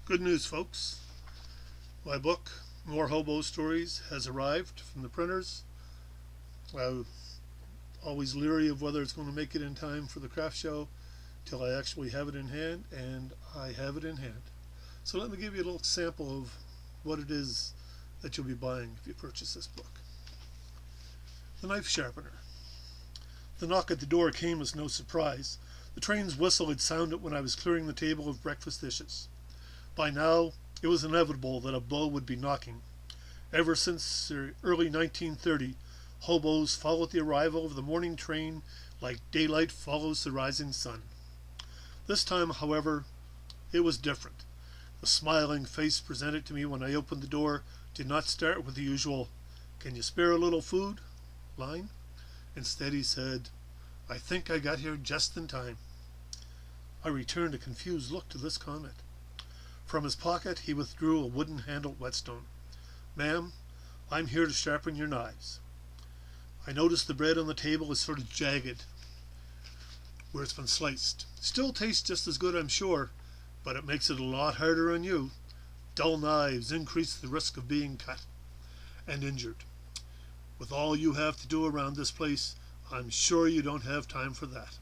Good news, folks. My book, More Hobo Stories, has arrived from the printers. I'm always leery of whether it's going to make it in time for the craft show till I actually have it in hand, and I have it in hand. So let me give you a little sample of what it is that you'll be buying if you purchase this book. The Knife Sharpener. The knock at the door came as no surprise. The train's whistle had sounded when I was clearing the table of breakfast dishes. By now, it was inevitable that a blow would be knocking. Ever since the early 1930, hobos followed the arrival of the morning train like daylight follows the rising sun. This time, however, it was different. The smiling face presented to me when I opened the door did not start with the usual, "Can you spare a little food?" line. Instead, he said, "I think I got here just in time." I returned a confused look to this comment. From his pocket, he withdrew a wooden-handled whetstone. "Ma'am, I'm here to sharpen your knives." I noticed the bread on the table is sort of jagged where it's been sliced. Still tastes just as good, I'm sure, but it makes it a lot harder on you. Dull knives increase the risk of being cut and injured. With all you have to do around this place, I'm sure you don't have time for that.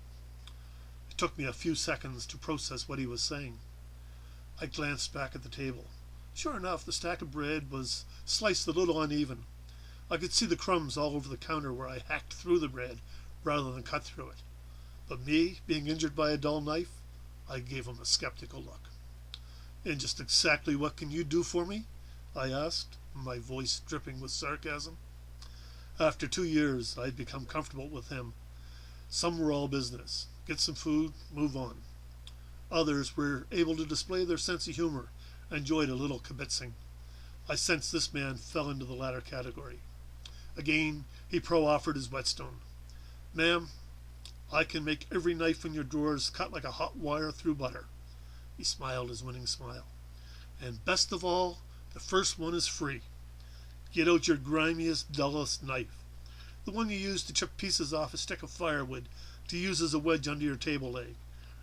It took me a few seconds to process what he was saying. I glanced back at the table. Sure enough, the stack of bread was sliced a little uneven. I could see the crumbs all over the counter where I hacked through the bread rather than cut through it. But me, being injured by a dull knife, I gave him a skeptical look. "And just exactly what can you do for me?" I asked, my voice dripping with sarcasm. After 2 years, I'd become comfortable with him. Some were all business. Get some food, move on. Others were able to display their sense of humor, enjoyed a little kibitzing. I sensed this man fell into the latter category. Again, he proffered his whetstone. "Ma'am, I can make every knife in your drawers cut like a hot wire through butter." He smiled his winning smile. "And best of all, the first one is free. Get out your grimiest, dullest knife. The one you use to chip pieces off a stick of firewood to use as a wedge under your table leg,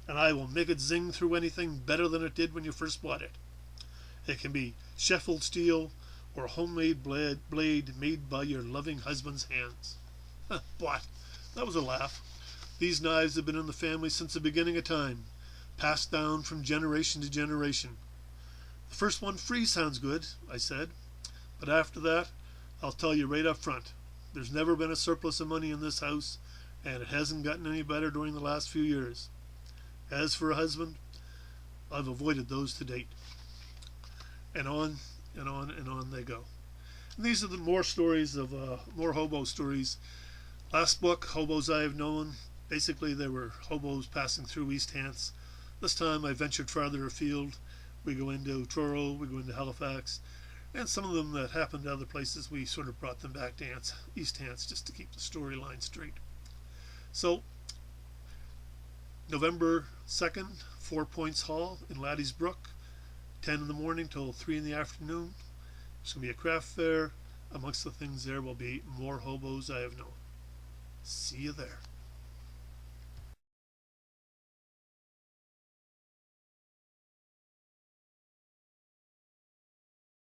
and I will make it zing through anything better than it did when you first bought it. It can be Sheffield steel or a homemade blade made by your loving husband's hands." What? That was a laugh. These knives have been in the family since the beginning of time, passed down from generation to generation. "The first one free sounds good," I said. "But after that, I'll tell you right up front, there's never been a surplus of money in this house, and it hasn't gotten any better during the last few years. As for a husband, I've avoided those to date." And on and on and on they go. And these are the more stories of more hobo stories. Last book, Hobos I Have Known. Basically, there were hobos passing through East Hants. This time I ventured farther afield. We go into Truro, we go into Halifax, and some of them that happened to other places, we sort of brought them back to East Hants just to keep the storyline straight. So, November 2nd, 4 Points Hall in Laddie's Brook, 10 in the morning till 3 in the afternoon. It's going to be a craft fair. Amongst the things there will be more hobos I have known. See you there.